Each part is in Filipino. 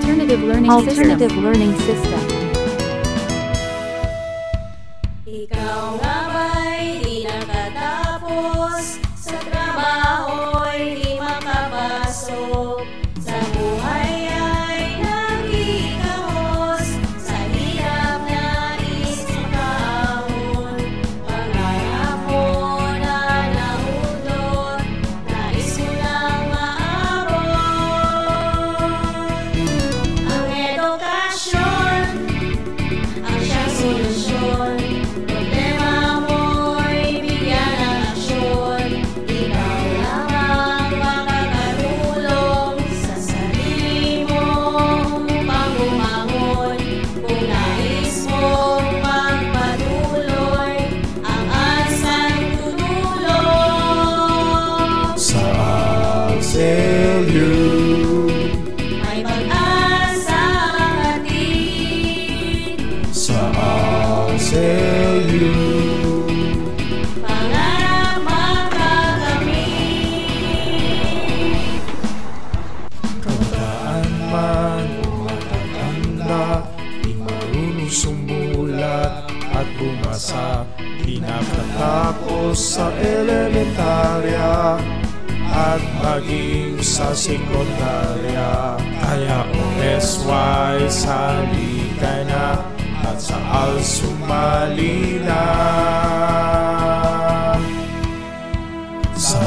Alternative learning system. Ikaw nga ba'y di nakatapos, sa trabaho'y di makapasok, sa buhay ay nakikahos, sa hirap nais makaahon, pangarap mo na naudot, nais mo lang maabot. Ang edukasyon ang siyang solusyon, problema mo'y bigyan ng aksyon. Ikaw lamang makakatulong sa sarili mo upang bumangon. Kung nais mong magpatuloy, ang asang tutulong Sa ASELU, may pag-asa ang hatid. sa ASELU, Pangarap makakamit. kabataan man o matatanda, di marunong sumulat at bumasa, di nakatapos sa elementarya at maging sa sekundarya. Kaya OSY sali ka na at sa AL sumali na. Sa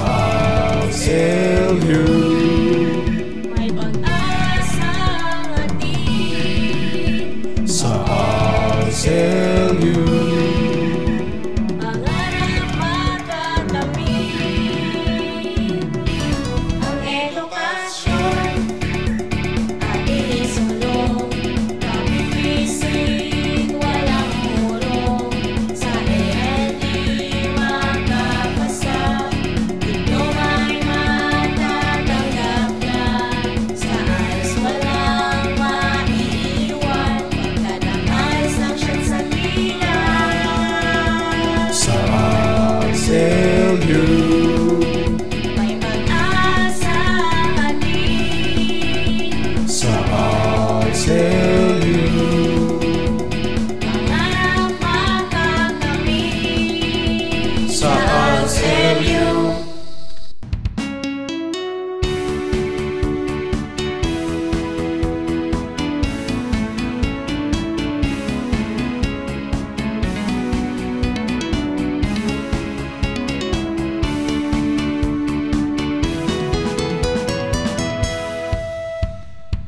ASELU, May pag-asa ang hatid. sa ASELU, Pangarap makakamit. Ang edukasyon ating isulong, kapipisig walang murong. Sa ALD makapasa, diploma'y matatanggap na. Sa ALS walang maiiwan, pagkat ang ALS ang siyang sandigan. sa ASELU, May pag-asa ang hatid. sa ASELU, Pangarap makakamit. sa ASELU.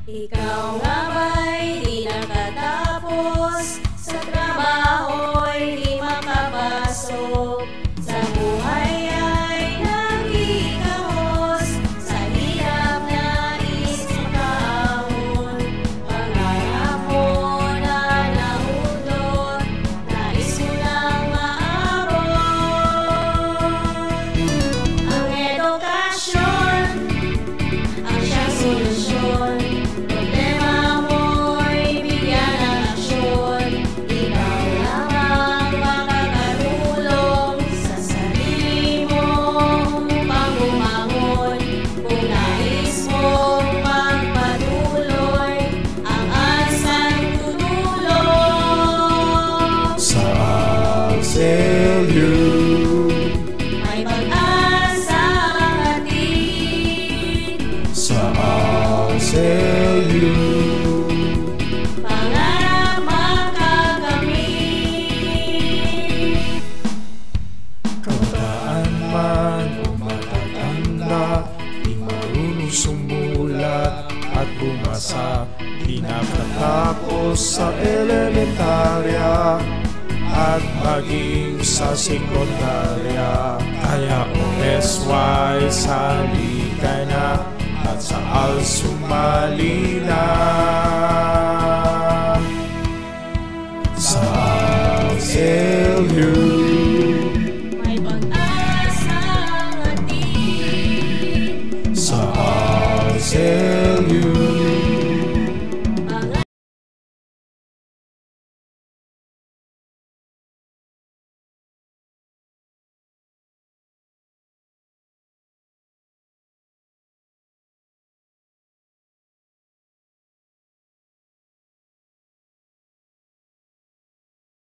Ikaw nga ba'y di nakatapos, sa trabaho'y di makapasok, sa buhay ay nakikahos, sa hirap nais makaahon, pangarap mo na naudot, nais mo lang maabot. Ang edukasyon ang siyang solusyon, problema mo'y bigyan ng aksyon. Ikaw lamang makakatulong sa sarili mo upang bumangon. Kung nais mong magpatuloy, ang asang tutulong Sa ASELU, may pag-asa ang hatid. sa ASELU, Pangarap makakamit. kabataan man o matatanda, di marunong sumulat at bumasa, di nakatapos sa elementarya at maging sa sekundarya. Kaya OSY sali ka na at sa AL sumali na.